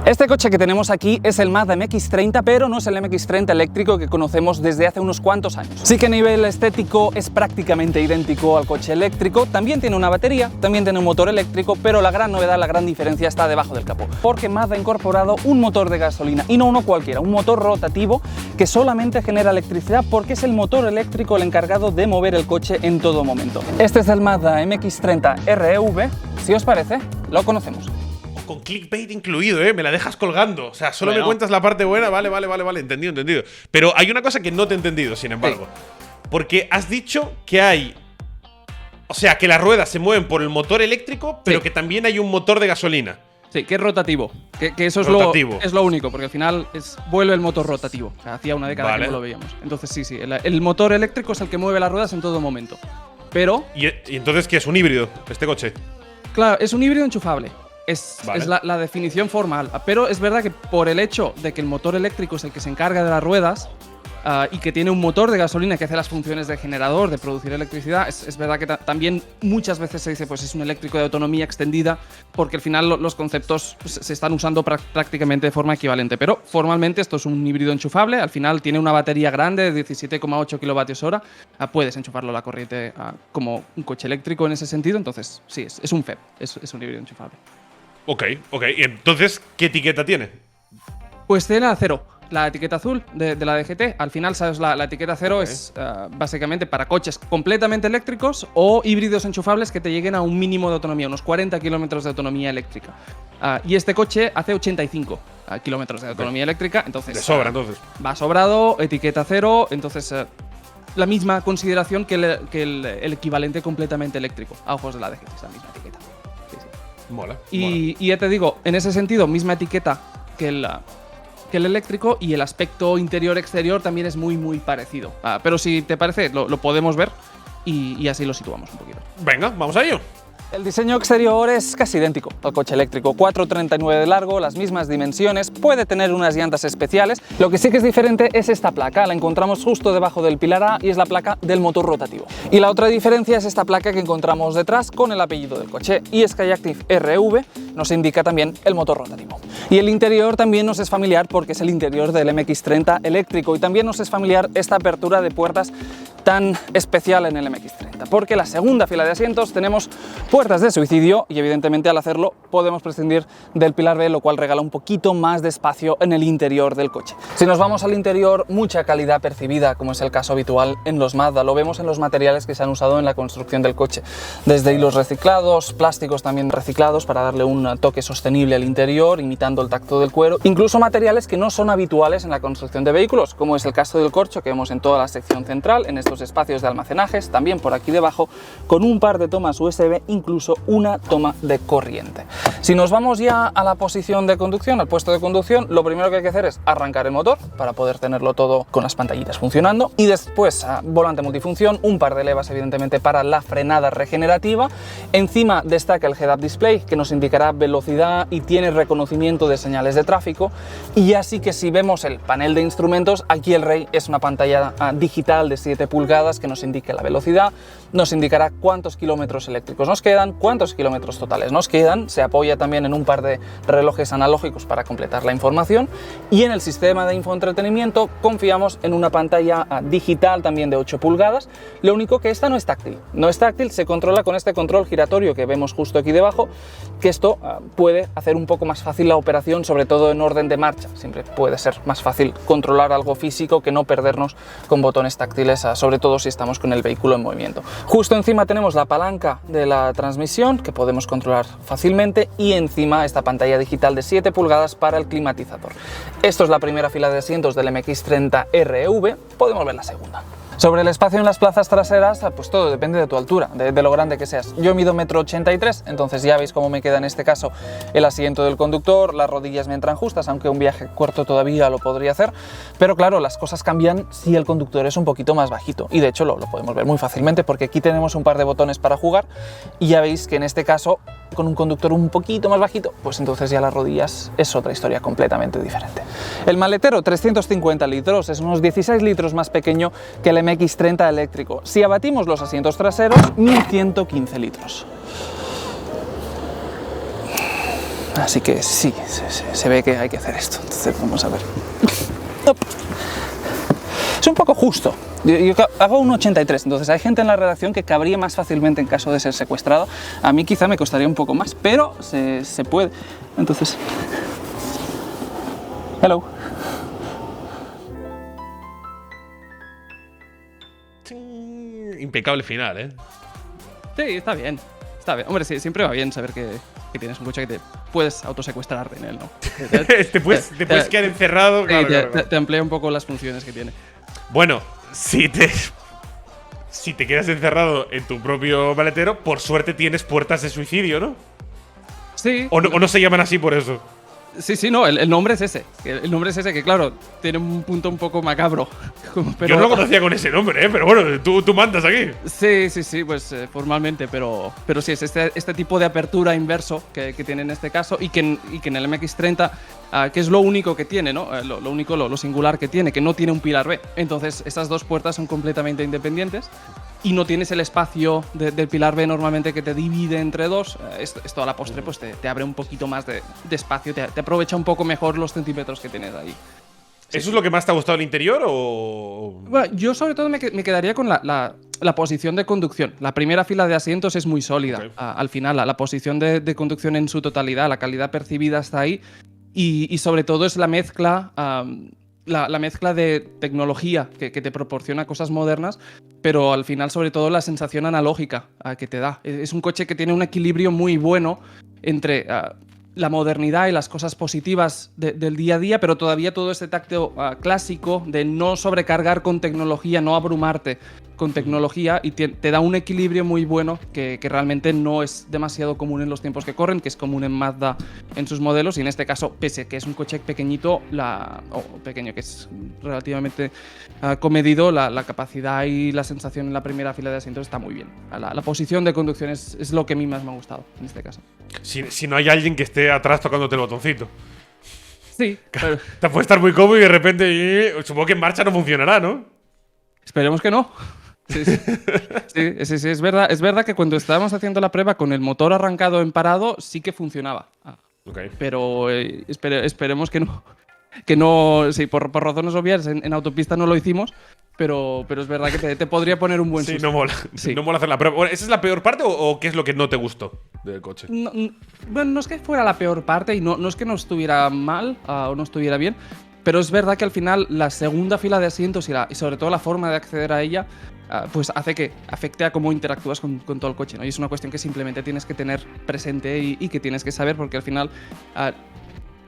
Este coche que tenemos aquí es el Mazda MX-30, pero no es el MX-30 eléctrico que conocemos desde hace unos cuantos años. Sí que a nivel estético es prácticamente idéntico al coche eléctrico, también tiene una batería, también tiene un motor eléctrico, pero la gran novedad, la gran diferencia está debajo del capó. Porque Mazda ha incorporado un motor de gasolina, y no uno cualquiera, un motor rotativo que solamente genera electricidad porque es el motor eléctrico el encargado de mover el coche en todo momento. Este es el Mazda MX-30 REV, si os parece, lo conocemos. Con clickbait incluido, me la dejas colgando. O sea, solo Bueno. me cuentas la parte buena. Vale, entendido. Pero hay una cosa que no te he entendido, sin embargo. Sí. Porque has dicho que hay... O sea, que las ruedas se mueven por el motor eléctrico, pero que también hay un motor de gasolina. Sí, que es rotativo. Que eso es lo único, porque al final vuelve el motor rotativo. O sea, hacía una década que no lo veíamos. Entonces sí, el motor eléctrico es el que mueve las ruedas en todo momento. Pero... ¿Y entonces qué es un híbrido, este coche? Claro, es un híbrido enchufable. Es la definición formal, pero es verdad que por el hecho de que el motor eléctrico es el que se encarga de las ruedas y que tiene un motor de gasolina que hace las funciones de generador, de producir electricidad, es verdad que también muchas veces se dice pues es un eléctrico de autonomía extendida, porque al final los conceptos se están usando prácticamente de forma equivalente, pero formalmente esto es un híbrido enchufable. Al final tiene una batería grande de 17,8 kWh, puedes enchufarlo a la corriente como un coche eléctrico en ese sentido, entonces sí, es un FEV, es un híbrido enchufable. Ok. ¿Y entonces qué etiqueta tiene? Pues tiene la 0, la etiqueta azul de la DGT. Al final, ¿sabes? La etiqueta 0 es básicamente para coches completamente eléctricos o híbridos enchufables que te lleguen a un mínimo de autonomía, unos 40 kilómetros de autonomía eléctrica. Y este coche hace 85 kilómetros de autonomía eléctrica, entonces… De sobra, entonces. Va sobrado, etiqueta 0, entonces… la misma consideración que el equivalente completamente eléctrico, a ojos de la DGT, es la misma etiqueta. Mola. Y ya te digo, en ese sentido, misma etiqueta que el eléctrico, y el aspecto interior-exterior también es muy parecido. Pero si te parece, lo podemos ver y así lo situamos un poquito. Venga, vamos a ello. El diseño exterior es casi idéntico al coche eléctrico, 4,39 de largo, las mismas dimensiones, puede tener unas llantas especiales. Lo que sí que es diferente es esta placa, la encontramos justo debajo del pilar A y es la placa del motor rotativo. Y la otra diferencia es esta placa que encontramos detrás con el apellido del coche, y Skyactiv RV nos indica también el motor rotativo. Y el interior también nos es familiar porque es el interior del MX-30 eléctrico, y también nos es familiar esta apertura de puertas tan especial en el MX-30, porque en la segunda fila de asientos tenemos puertas de suicidio y evidentemente al hacerlo podemos prescindir del pilar B, lo cual regala un poquito más de espacio en el interior del coche. Si nos vamos al interior, mucha calidad percibida, como es el caso habitual en los Mazda. Lo vemos en los materiales que se han usado en la construcción del coche, desde hilos reciclados, plásticos también reciclados para darle un toque sostenible al interior, imitando el tacto del cuero, incluso materiales que no son habituales en la construcción de vehículos, como es el caso del corcho que vemos en toda la sección central, en estos espacios de almacenajes, también por aquí debajo, con un par de tomas USB, incluso una toma de corriente. Si nos vamos ya a la posición de conducción, al puesto de conducción, lo primero que hay que hacer es arrancar el motor para poder tenerlo todo con las pantallitas funcionando, y después volante multifunción, un par de levas evidentemente para la frenada regenerativa. Encima destaca el head-up display que nos indicará velocidad y tiene reconocimiento de señales de tráfico, y así que si vemos el panel de instrumentos, aquí el rey es una pantalla digital de 7 pulgadas que nos indica la velocidad, nos indicará cuántos kilómetros eléctricos nos quedan, cuántos kilómetros totales nos quedan, se apoya también en un par de relojes analógicos para completar la información, y en el sistema de infoentretenimiento confiamos en una pantalla digital también de 8 pulgadas, lo único que esta no es táctil, se controla con este control giratorio que vemos justo aquí debajo, que esto puede hacer un poco más fácil la operación, sobre todo en orden de marcha. Siempre puede ser más fácil controlar algo físico que no perdernos con botones táctiles, sobre todo si estamos con el vehículo en movimiento. Justo encima tenemos la palanca de la transmisión que podemos controlar fácilmente, y encima esta pantalla digital de 7 pulgadas para el climatizador. Esto es la primera fila de asientos del MX-30 REV, podemos ver la segunda. Sobre el espacio en las plazas traseras, pues todo depende de tu altura, de lo grande que seas. Yo mido 1,83 m, entonces ya veis cómo me queda en este caso el asiento del conductor, las rodillas me entran justas, aunque un viaje corto todavía lo podría hacer, pero claro, las cosas cambian si el conductor es un poquito más bajito, y de hecho lo podemos ver muy fácilmente porque aquí tenemos un par de botones para jugar, y ya veis que en este caso, con un conductor un poquito más bajito, pues entonces ya las rodillas es otra historia completamente diferente. El maletero, 350 litros, es unos 16 litros más pequeño que el MX-30 eléctrico. Si abatimos los asientos traseros, 1115 litros. Así que sí, se ve que hay que hacer esto. Entonces vamos a ver. Es un poco justo. Yo hago un 83, entonces hay gente en la redacción que cabría más fácilmente en caso de ser secuestrado. A mí quizá me costaría un poco más, pero se puede. Entonces... Hello. Impecable final, ¿eh? Sí, está bien. Está bien. Hombre, sí, siempre va bien saber que tienes un coche que te puedes autosecuestrarte en él, ¿no? te puedes quedar encerrado. Claro. Te amplía un poco las funciones que tiene. Bueno, si te quedas encerrado en tu propio maletero, por suerte tienes puertas de suicidio, ¿no? Sí. O no se llaman así por eso. Sí, no, el nombre es ese. El nombre es ese, que claro, tiene un punto un poco macabro. Pero, yo no lo conocía con ese nombre, pero bueno, tú mandas aquí. Sí, pues formalmente, pero sí, es este tipo de apertura inverso que tiene en este caso y que en el MX-30, que es lo único que tiene, ¿no? Lo singular que tiene, que no tiene un pilar B. Entonces, estas dos puertas son completamente independientes y no tienes el espacio del pilar B normalmente que te divide entre dos. Esto a la postre pues te abre un poquito más de espacio, te aprovecha un poco mejor los centímetros que tienes ahí. ¿Eso es lo que más te ha gustado del interior o...? Bueno, yo sobre todo me quedaría con la posición de conducción. La primera fila de asientos es muy sólida. Okay. Al final, la posición de conducción en su totalidad, la calidad percibida está ahí. Y sobre todo es la mezcla... La mezcla de tecnología que te proporciona cosas modernas, pero al final sobre todo la sensación analógica que te da. Es un coche que tiene un equilibrio muy bueno entre la modernidad y las cosas positivas del día a día, pero todavía todo este tacto clásico de no sobrecargar con tecnología, no abrumarte con tecnología, y te da un equilibrio muy bueno que realmente no es demasiado común en los tiempos que corren, que es común en Mazda en sus modelos, y en este caso, pese a que es un coche pequeñito, pequeño, que es relativamente comedido, la capacidad y la sensación en la primera fila de asientos está muy bien. La posición de conducción es lo que a mí más me ha gustado en este caso. Si no hay alguien que esté atrás tocándote el botoncito. Sí, pero te puede estar muy cómodo y de repente, supongo que en marcha no funcionará, ¿no? Esperemos que no. Sí, es verdad. Es verdad que cuando estábamos haciendo la prueba con el motor arrancado en parado sí que funcionaba. Okay. Pero esperemos que no. Que no, sí, por razones obvias en autopista no lo hicimos, pero es verdad que te podría poner un buen susto. Sí, no mola. Sí. No mola hacer la prueba. Bueno, ¿esa es la peor parte o qué es lo que no te gustó del coche? Bueno, no es que fuera la peor parte y no es que no estuviera mal o no estuviera bien, pero es verdad que al final la segunda fila de asientos y sobre todo la forma de acceder a ella pues hace que afecte a cómo interactúas con todo el coche, ¿no? Y es una cuestión que simplemente tienes que tener presente y que tienes que saber, porque al final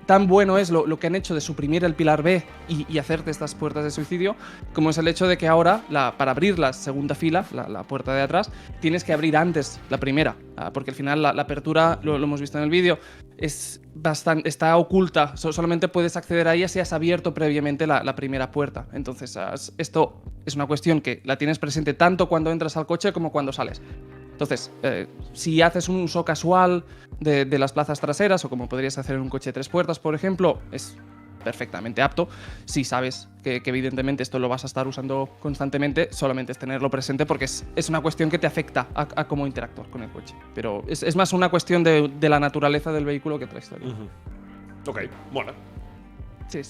tan bueno es lo que han hecho de suprimir el pilar B y hacerte estas puertas de suicidio, como es el hecho de que ahora, para abrir la segunda fila, la puerta de atrás, tienes que abrir antes la primera, porque al final la apertura, lo hemos visto en el vídeo, está oculta, solamente puedes acceder a ella si has abierto previamente la primera puerta. Entonces, esto es una cuestión que la tienes presente tanto cuando entras al coche como cuando sales. Entonces, si haces un uso casual de las plazas traseras, o como podrías hacer en un coche de 3 puertas, por ejemplo, es perfectamente apto. Si sabes que evidentemente esto lo vas a estar usando constantemente, solamente es tenerlo presente, porque es una cuestión que te afecta a cómo interactuar con el coche. Pero es más una cuestión de la naturaleza del vehículo que otra historia. Ok, mola. Sí.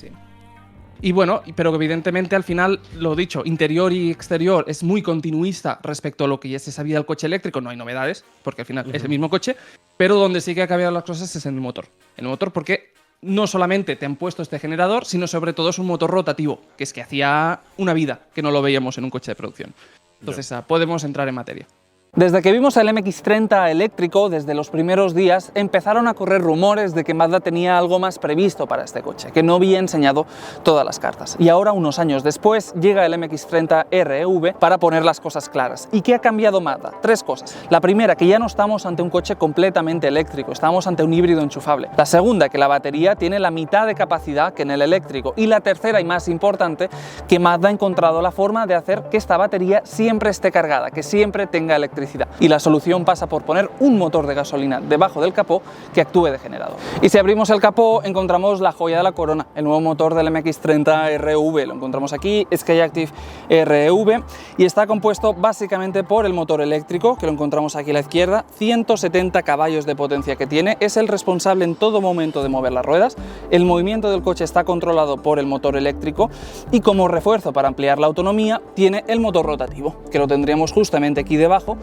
Y bueno, pero evidentemente al final, lo dicho, interior y exterior es muy continuista respecto a lo que ya se sabía del coche eléctrico. No hay novedades, porque al final es el mismo coche, pero donde sí que ha cambiado las cosas es en el motor. En el motor, porque no solamente te han puesto este generador, sino sobre todo es un motor rotativo, que es que hacía una vida que no lo veíamos en un coche de producción. Entonces podemos entrar en materia. Desde que vimos el MX-30 eléctrico, desde los primeros días, empezaron a correr rumores de que Mazda tenía algo más previsto para este coche, que no había enseñado todas las cartas. Y ahora, unos años después, llega el MX-30 REV para poner las cosas claras. ¿Y qué ha cambiado Mazda? 3 cosas. La primera, que ya no estamos ante un coche completamente eléctrico, estamos ante un híbrido enchufable. La segunda, que la batería tiene la mitad de capacidad que en el eléctrico. Y la tercera y más importante, que Mazda ha encontrado la forma de hacer que esta batería siempre esté cargada, que siempre tenga electricidad. electricidad. Y la solución pasa por poner un motor de gasolina debajo del capó que actúe de generador. Y si abrimos el capó encontramos la joya de la corona, el nuevo motor del MX-30 RV. Lo encontramos aquí, Skyactiv RV, y está compuesto básicamente por el motor eléctrico, que lo encontramos aquí a la izquierda, 170 caballos de potencia que tiene, es el responsable en todo momento de mover las ruedas. El movimiento del coche está controlado por el motor eléctrico y como refuerzo para ampliar la autonomía tiene el motor rotativo, que lo tendríamos justamente aquí debajo,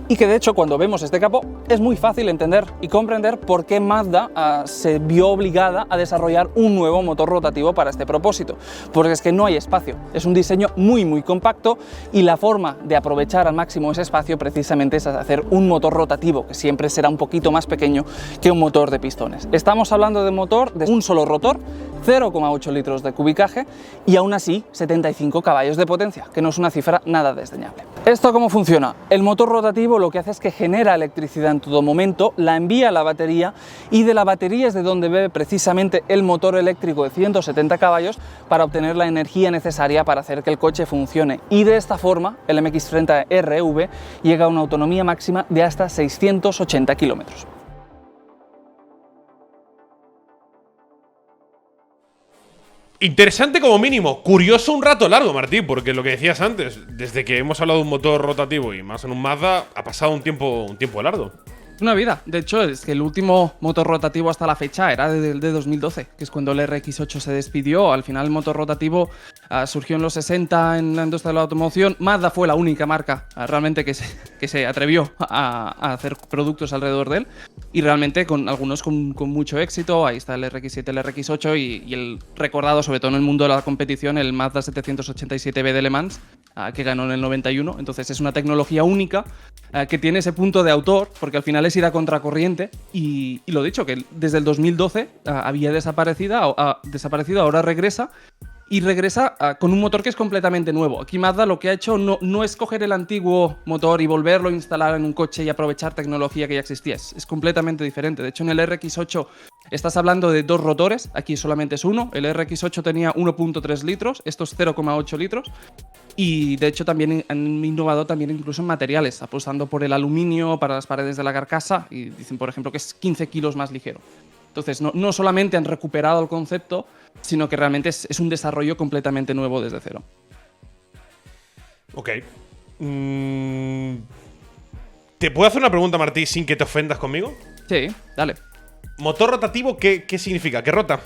y que de hecho cuando vemos este capó es muy fácil entender y comprender por qué Mazda se vio obligada a desarrollar un nuevo motor rotativo para este propósito, porque es que no hay espacio, es un diseño muy compacto y la forma de aprovechar al máximo ese espacio precisamente es hacer un motor rotativo, que siempre será un poquito más pequeño que un motor de pistones. Estamos hablando de motor de un solo rotor, 0,8 litros de cubicaje y aún así 75 caballos de potencia, que no es una cifra nada desdeñable. ¿Esto cómo funciona? El motor rotativo lo que hace es que genera electricidad en todo momento, la envía a la batería y de la batería es de donde bebe precisamente el motor eléctrico de 170 caballos para obtener la energía necesaria para hacer que el coche funcione, y de esta forma el MX-30 RV llega a una autonomía máxima de hasta 680 kilómetros. Interesante como mínimo, curioso un rato largo, Martín, porque lo que decías antes, desde que hemos hablado de un motor rotativo y más en un Mazda, ha pasado un tiempo largo. Una vida. De hecho, es que el último motor rotativo hasta la fecha era de 2012, que es cuando el RX8 se despidió. Al final el motor rotativo surgió en los 60 en la industria de la automoción. Mazda fue la única marca realmente que se atrevió a hacer productos alrededor de él. Y realmente con algunos con mucho éxito. Ahí está el RX7, el RX8 y el recordado, sobre todo en el mundo de la competición, el Mazda 787B de Le Mans, que ganó en el 91. Entonces es una tecnología única que tiene ese punto de autor, porque al final es ir a contracorriente y lo dicho, que desde el 2012 había desaparecido, ahora regresa. Y regresa con un motor que es completamente nuevo. Aquí Mazda lo que ha hecho no es coger el antiguo motor y volverlo a instalar en un coche y aprovechar tecnología que ya existía. Es completamente diferente. De hecho, en el RX8 estás hablando de dos rotores. Aquí solamente es uno. El RX8 tenía 1.3 litros. Esto es 0,8 litros. Y de hecho también han innovado también incluso en materiales, apostando por el aluminio para las paredes de la carcasa. Y dicen, por ejemplo, que es 15 kilos más ligero. Entonces, no solamente han recuperado el concepto, sino que realmente es un desarrollo completamente nuevo desde cero. Ok. ¿Te puedo hacer una pregunta, Martí, sin que te ofendas conmigo? Sí, dale. ¿Motor rotativo qué significa? ¿Qué rota?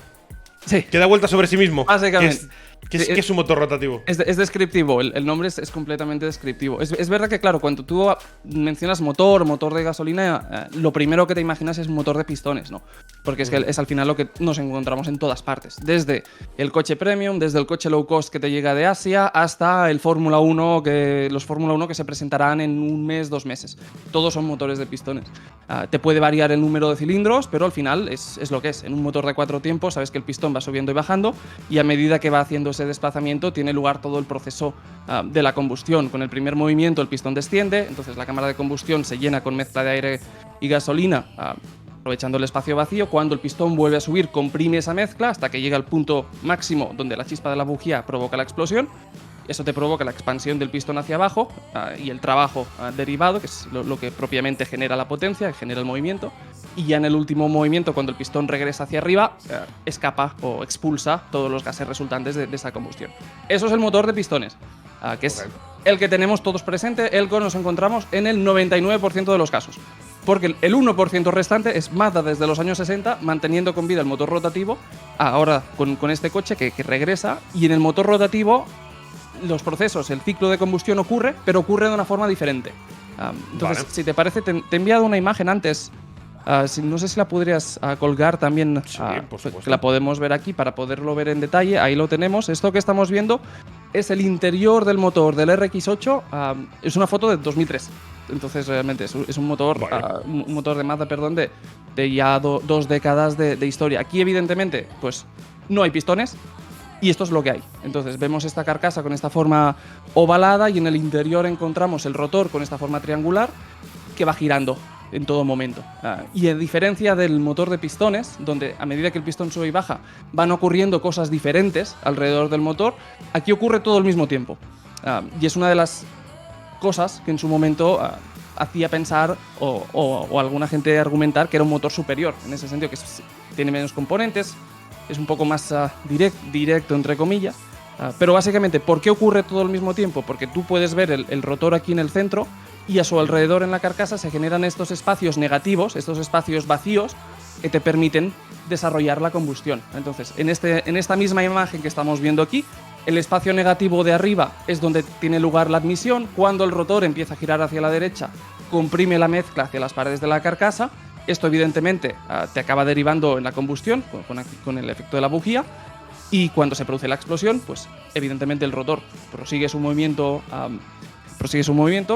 Sí. ¿Que da vuelta sobre sí mismo? Básicamente. ¿Qué es un motor rotativo? Es descriptivo, el nombre es completamente descriptivo. Es verdad que, claro, cuando tú mencionas motor de gasolina, lo primero que te imaginas es un motor de pistones, ¿no? Porque es que es al final lo que nos encontramos en todas partes. Desde el coche premium, desde el coche low cost que te llega de Asia, hasta el Fórmula 1, los Fórmula 1 que se presentarán en un mes, 2 meses. Todos son motores de pistones. Te puede variar el número de cilindros, pero al final es lo que es. En un motor de 4 tiempos sabes que el pistón va subiendo y bajando, y a medida que va haciendo ese desplazamiento tiene lugar todo el proceso de la combustión. Con el primer movimiento el pistón desciende, entonces la cámara de combustión se llena con mezcla de aire y gasolina, aprovechando el espacio vacío. Cuando el pistón vuelve a subir, comprime esa mezcla hasta que llega al punto máximo donde la chispa de la bujía provoca la explosión. Eso te provoca la expansión del pistón hacia abajo y el trabajo derivado, que es lo que propiamente genera la potencia, que genera el movimiento. Y ya en el último movimiento, cuando el pistón regresa hacia arriba, escapa o expulsa todos los gases resultantes de esa combustión. Eso es el motor de pistones, que es el que tenemos todos presente, el que nos encontramos en el 99% de los casos. Porque el 1% restante es Mazda desde los años 60 manteniendo con vida el motor rotativo, ahora con este coche que regresa, y en el motor rotativo los procesos, el ciclo de combustión ocurre, pero ocurre de una forma diferente. Entonces, si te parece, te he enviado una imagen antes. No sé si la podrías colgar también, sí, por supuesto, que la podemos ver aquí para poderlo ver en detalle. Ahí lo tenemos. Esto que estamos viendo es el interior del motor del RX8. Es una foto de 2003. Entonces realmente es un motor, un motor de Mazda, perdón, de ya 2 décadas de historia. Aquí evidentemente pues no hay pistones. Y esto es lo que hay. Entonces vemos esta carcasa con esta forma ovalada y en el interior encontramos el rotor con esta forma triangular que va girando en todo momento. Y a diferencia del motor de pistones, donde a medida que el pistón sube y baja van ocurriendo cosas diferentes alrededor del motor, aquí ocurre todo al mismo tiempo. Y es una de las cosas que en su momento hacía pensar o alguna gente argumentar que era un motor superior, en ese sentido, que tiene menos componentes, es un poco más directo, entre comillas. Pero básicamente, ¿por qué ocurre todo al mismo tiempo? Porque tú puedes ver el rotor aquí en el centro y a su alrededor en la carcasa se generan estos espacios negativos, estos espacios vacíos que te permiten desarrollar la combustión. Entonces, en esta misma imagen que estamos viendo aquí, el espacio negativo de arriba es donde tiene lugar la admisión. Cuando el rotor empieza a girar hacia la derecha, comprime la mezcla hacia las paredes de la carcasa. Esto evidentemente te acaba derivando en la combustión con el efecto de la bujía. Y cuando se produce la explosión, pues evidentemente el rotor prosigue su movimiento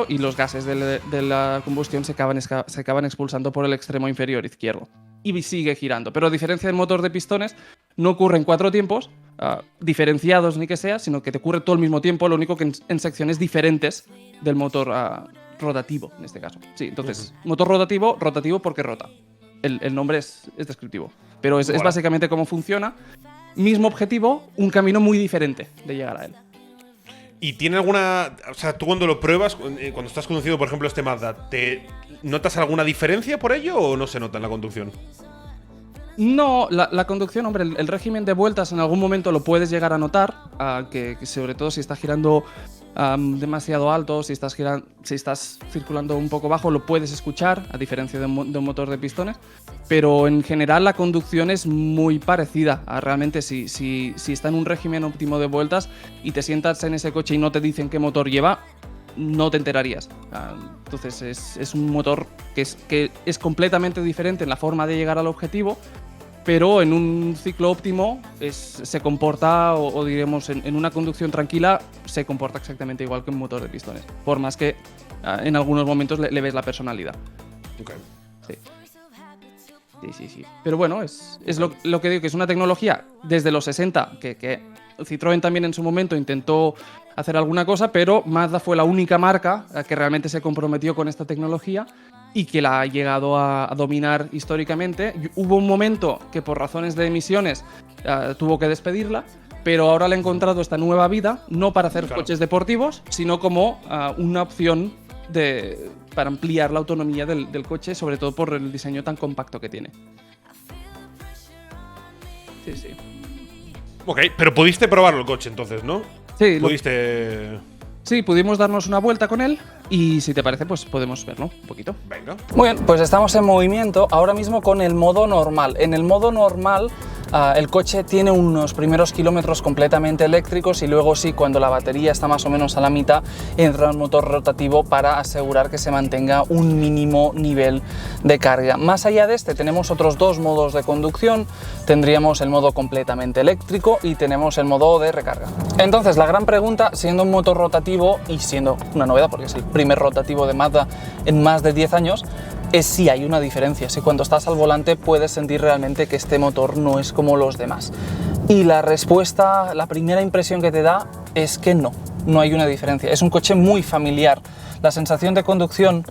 y los gases de la combustión se acaban expulsando por el extremo inferior izquierdo. Y sigue girando. Pero a diferencia del motor de pistones, no ocurre en 4 tiempos diferenciados ni que sea, sino que te ocurre todo al mismo tiempo, lo único que en secciones diferentes del motor rotativo, en este caso. Sí, entonces, motor rotativo porque rota. El nombre es descriptivo. Pero es básicamente cómo funciona. Mismo objetivo, un camino muy diferente de llegar a él. ¿Y tiene alguna...? O sea, tú cuando lo pruebas, cuando estás conduciendo, por ejemplo, este Mazda, ¿te notas alguna diferencia por ello o no se nota en la conducción? No, la conducción, hombre, el régimen de vueltas en algún momento lo puedes llegar a notar, que sobre todo si estás girando demasiado alto, si estás circulando un poco bajo, lo puedes escuchar, a diferencia de un motor de pistones, pero en general la conducción es muy parecida. Realmente si está en un régimen óptimo de vueltas y te sientas en ese coche y no te dicen qué motor lleva, no te enterarías. Entonces es un motor que es completamente diferente en la forma de llegar al objetivo, pero en un ciclo óptimo se comporta, o diremos en una conducción tranquila, se comporta exactamente igual que un motor de pistones, por más que en algunos momentos le ves la personalidad. Okay. Sí. Pero bueno, es lo que digo, que es una tecnología desde los 60, que Citroën también en su momento intentó hacer alguna cosa, pero Mazda fue la única marca que realmente se comprometió con esta tecnología y que la ha llegado a dominar históricamente. Hubo un momento que por razones de emisiones tuvo que despedirla, pero ahora le ha encontrado esta nueva vida, no para hacer coches deportivos, sino como una opción para ampliar la autonomía del coche, sobre todo por el diseño tan compacto que tiene. Sí. Ok, pero pudiste probarlo el coche entonces, ¿no? Sí. Sí, pudimos darnos una vuelta con él y si te parece, pues podemos verlo un poquito. Venga. Muy bien, pues estamos en movimiento ahora mismo con el modo normal. En el modo normal el coche tiene unos primeros kilómetros completamente eléctricos y luego sí, cuando la batería está más o menos a la mitad, entra un motor rotativo para asegurar que se mantenga un mínimo nivel de carga. Más allá de este tenemos otros 2 modos de conducción. Tendríamos el modo completamente eléctrico y tenemos el modo de recarga. Entonces la gran pregunta, siendo un motor rotativo y siendo una novedad porque es el primer rotativo de Mazda en más de 10 años, es si hay una diferencia, si cuando estás al volante puedes sentir realmente que este motor no es como los demás. Y la respuesta, la primera impresión que te da es que no hay una diferencia. Es un coche muy familiar. La sensación de conducción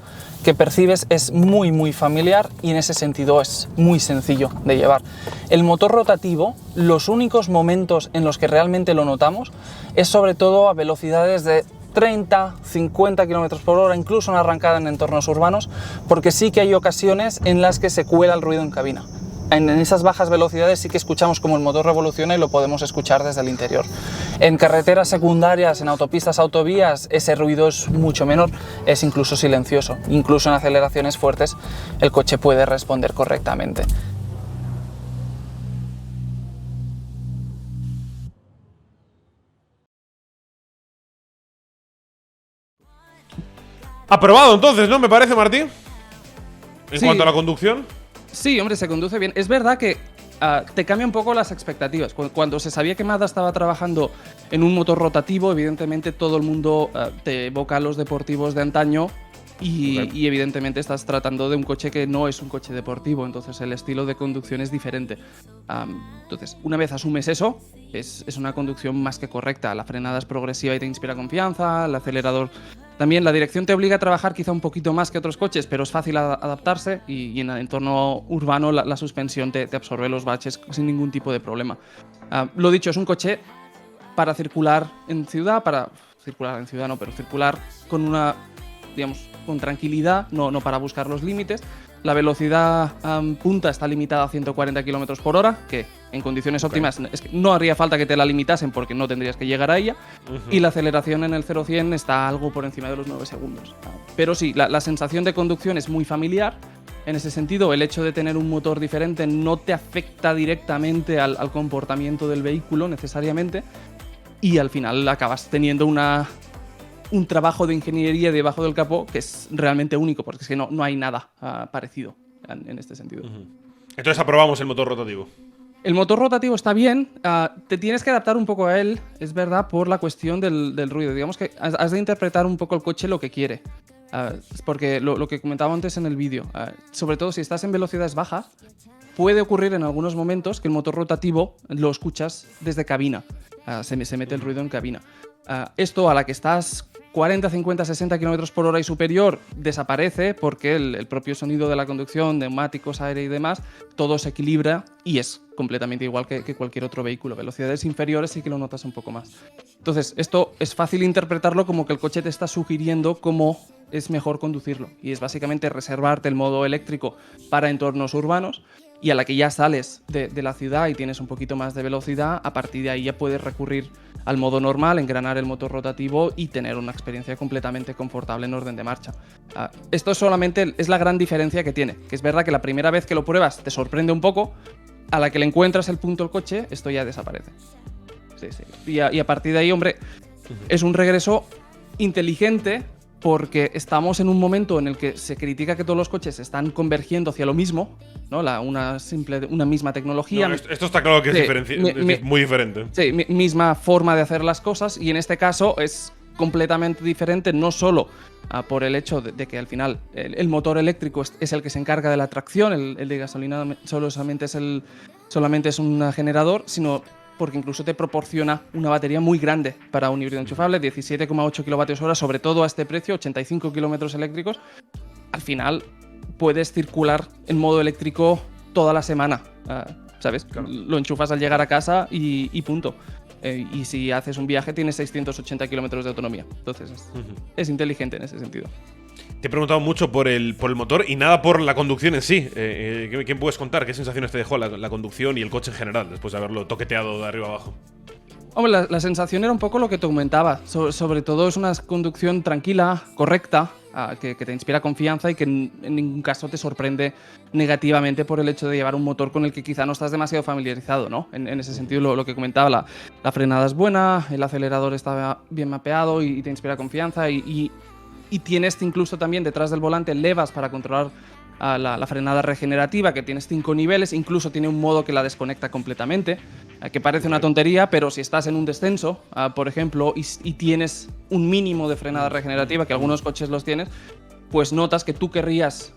que percibes es muy familiar y en ese sentido es muy sencillo de llevar. El motor rotativo, los únicos momentos en los que realmente lo notamos es sobre todo a velocidades de 30, 50 km por hora, incluso una arrancada en entornos urbanos, porque sí que hay ocasiones en las que se cuela el ruido en cabina. En esas bajas velocidades sí que escuchamos como el motor revoluciona y lo podemos escuchar desde el interior. En carreteras secundarias, en autopistas, autovías, ese ruido es mucho menor, es incluso silencioso. Incluso en aceleraciones fuertes el coche puede responder correctamente. Aprobado entonces, ¿no? Me parece, Martín. En Sí. cuanto a la conducción. Sí, hombre, se conduce bien. Es verdad que te cambia un poco las expectativas. Cuando se sabía que Mazda estaba trabajando en un motor rotativo, evidentemente todo el mundo te evoca a los deportivos de antaño y evidentemente estás tratando de un coche que no es un coche deportivo, entonces el estilo de conducción es diferente. Entonces, una vez asumes eso, es una conducción más que correcta. La frenada es progresiva y te inspira confianza, el acelerador también. La dirección te obliga a trabajar quizá un poquito más que otros coches, pero es fácil adaptarse y en el entorno urbano la suspensión te absorbe los baches sin ningún tipo de problema. Lo dicho, es un coche para circular en ciudad, pero circular con una digamos, con tranquilidad, no para buscar los límites. La velocidad punta está limitada a 140 km por hora, que en condiciones óptimas es que no haría falta que te la limitasen porque no tendrías que llegar a ella. Y la aceleración en el 0-100 está algo por encima de los 9 segundos. Pero sí, la sensación de conducción es muy familiar. En ese sentido, el hecho de tener un motor diferente no te afecta directamente al comportamiento del vehículo necesariamente. Y al final acabas teniendo un trabajo de ingeniería debajo del capó que es realmente único, porque es que no hay nada parecido en este sentido. Entonces aprobamos el motor rotativo. El motor rotativo está bien, te tienes que adaptar un poco a él, es verdad, por la cuestión del ruido. Digamos que has de interpretar un poco el coche lo que quiere. Porque lo que comentaba antes en el vídeo, sobre todo si estás en velocidades bajas, puede ocurrir en algunos momentos que el motor rotativo lo escuchas desde cabina. Se mete el ruido en cabina. Esto a la que estás 40, 50, 60 km por hora y superior desaparece porque el propio sonido de la conducción, neumáticos, aire y demás, todo se equilibra y es completamente igual que cualquier otro vehículo. Velocidades inferiores sí que lo notas un poco más. Entonces, esto es fácil interpretarlo como que el coche te está sugiriendo cómo es mejor conducirlo. Y es básicamente reservarte el modo eléctrico para entornos urbanos. Y a la que ya sales de la ciudad y tienes un poquito más de velocidad, a partir de ahí ya puedes recurrir al modo normal, engranar el motor rotativo y tener una experiencia completamente confortable en orden de marcha. Esto solamente es la gran diferencia que tiene, que es verdad que la primera vez que lo pruebas te sorprende un poco, a la que le encuentras el punto al coche, esto ya desaparece. Sí. Y a partir de ahí, hombre, es un regreso inteligente, porque estamos en un momento en el que se critica que todos los coches están convergiendo hacia lo mismo, ¿no? Una misma tecnología. No, esto está claro que es muy diferente. Sí, misma forma de hacer las cosas, y en este caso es completamente diferente, no solo por el hecho de que al final el motor eléctrico es el que se encarga de la tracción, el de gasolina solamente es un generador, sino porque incluso te proporciona una batería muy grande para un híbrido enchufable, 17,8 kWh, sobre todo a este precio, 85 kilómetros eléctricos. Al final puedes circular en modo eléctrico toda la semana, ¿sabes? Claro. Lo enchufas al llegar a casa y punto. Y si haces un viaje tienes 680 kilómetros de autonomía. Entonces es inteligente en ese sentido. Te he preguntado mucho por el motor y nada por la conducción en sí. ¿Qué puedes contar? ¿Qué sensaciones te dejó la conducción y el coche en general después de haberlo toqueteado de arriba abajo? Hombre, la sensación era un poco lo que te comentaba. Sobre todo es una conducción tranquila, correcta, que te inspira confianza y que en ningún caso te sorprende negativamente por el hecho de llevar un motor con el que quizá no estás demasiado familiarizado, ¿no? En ese sentido, lo que comentaba, la frenada es buena, el acelerador está bien mapeado y te inspira confianza y tienes incluso también detrás del volante levas para controlar la frenada regenerativa, que tienes 5 niveles, incluso tiene un modo que la desconecta completamente, que parece una tontería, pero si estás en un descenso, por ejemplo, y tienes un mínimo de frenada regenerativa, que algunos coches los tienes, pues notas que tú querrías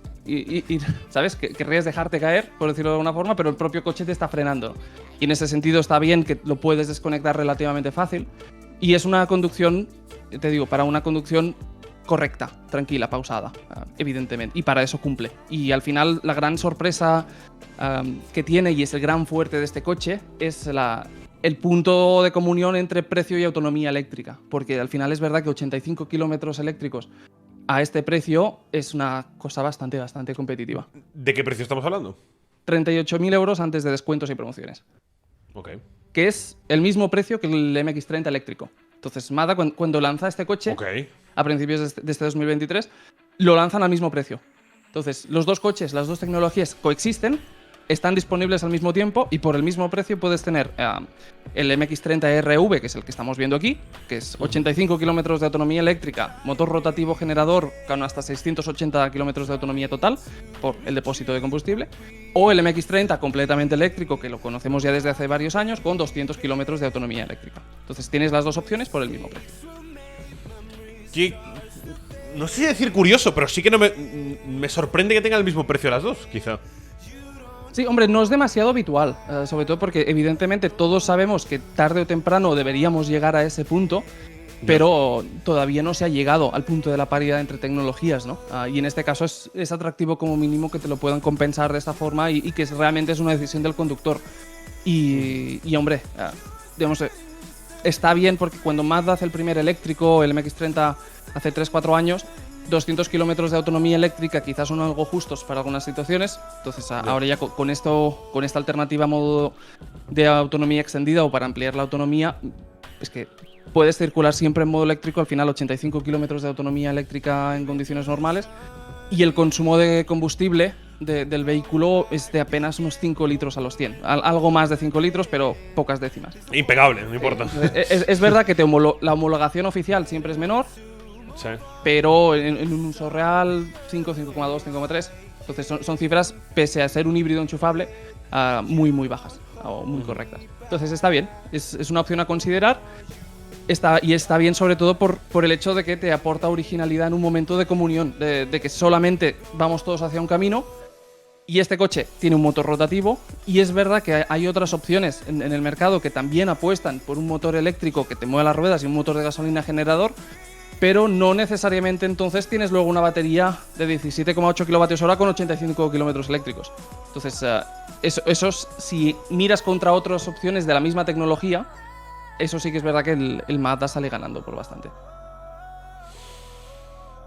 ¿sabes? Querrías dejarte caer, por decirlo de alguna forma, pero el propio coche te está frenando. Y en ese sentido está bien que lo puedes desconectar relativamente fácil. Y es una conducción, te digo, para una conducción correcta, tranquila, pausada, evidentemente, y para eso cumple. Y al final la gran sorpresa que tiene, y es el gran fuerte de este coche, es el punto de comunión entre precio y autonomía eléctrica, porque al final es verdad que 85 kilómetros eléctricos a este precio es una cosa bastante competitiva. ¿De qué precio estamos hablando? 38.000 euros antes de descuentos y promociones. Ok. Que es el mismo precio que el MX-30 eléctrico. Entonces, Mazda, cuando lanza este coche, a principios de este 2023, lo lanzan al mismo precio. Entonces, los dos coches, las dos tecnologías coexisten, están disponibles al mismo tiempo y por el mismo precio puedes tener el MX-30 RV, que es el que estamos viendo aquí, que es 85 kilómetros de autonomía eléctrica, motor rotativo generador con hasta 680 kilómetros de autonomía total por el depósito de combustible, o el MX-30 completamente eléctrico, que lo conocemos ya desde hace varios años, con 200 kilómetros de autonomía eléctrica. Entonces tienes las dos opciones por el mismo precio. No sé si decir curioso, pero sí que me sorprende que tengan el mismo precio las dos, quizá. Sí, hombre, no es demasiado habitual, sobre todo porque evidentemente todos sabemos que tarde o temprano deberíamos llegar a ese punto, pero todavía no se ha llegado al punto de la paridad entre tecnologías, ¿no? Y en este caso es atractivo como mínimo que te lo puedan compensar de esta forma y que realmente es una decisión del conductor. Y hombre, digamos, está bien porque cuando Mazda hace el primer eléctrico, el MX-30 hace 3-4 años, 200 kilómetros de autonomía eléctrica quizás son algo justos para algunas situaciones. Entonces, ahora ya con esta alternativa a modo de autonomía extendida o para ampliar la autonomía, es que puedes circular siempre en modo eléctrico, al final 85 kilómetros de autonomía eléctrica en condiciones normales, y el consumo de combustible del vehículo es de apenas unos 5 litros a los 100. Algo más de 5 litros, pero pocas décimas. Impecable, no importa. Es verdad que la homologación oficial siempre es menor, Sí. pero en un uso real 5, 5,2, 5,3. Entonces son cifras, pese a ser un híbrido enchufable, muy bajas o muy correctas. Entonces está bien, es una opción a considerar. Está bien sobre todo por el hecho de que te aporta originalidad en un momento de comunión, de que solamente vamos todos hacia un camino y este coche tiene un motor rotativo, y es verdad que hay otras opciones en el mercado que también apuestan por un motor eléctrico que te mueve las ruedas y un motor de gasolina generador, pero no necesariamente entonces tienes luego una batería de 17,8 kWh con 85 kilómetros eléctricos. Entonces, si miras contra otras opciones de la misma tecnología, eso sí que es verdad que el Mazda sale ganando por bastante.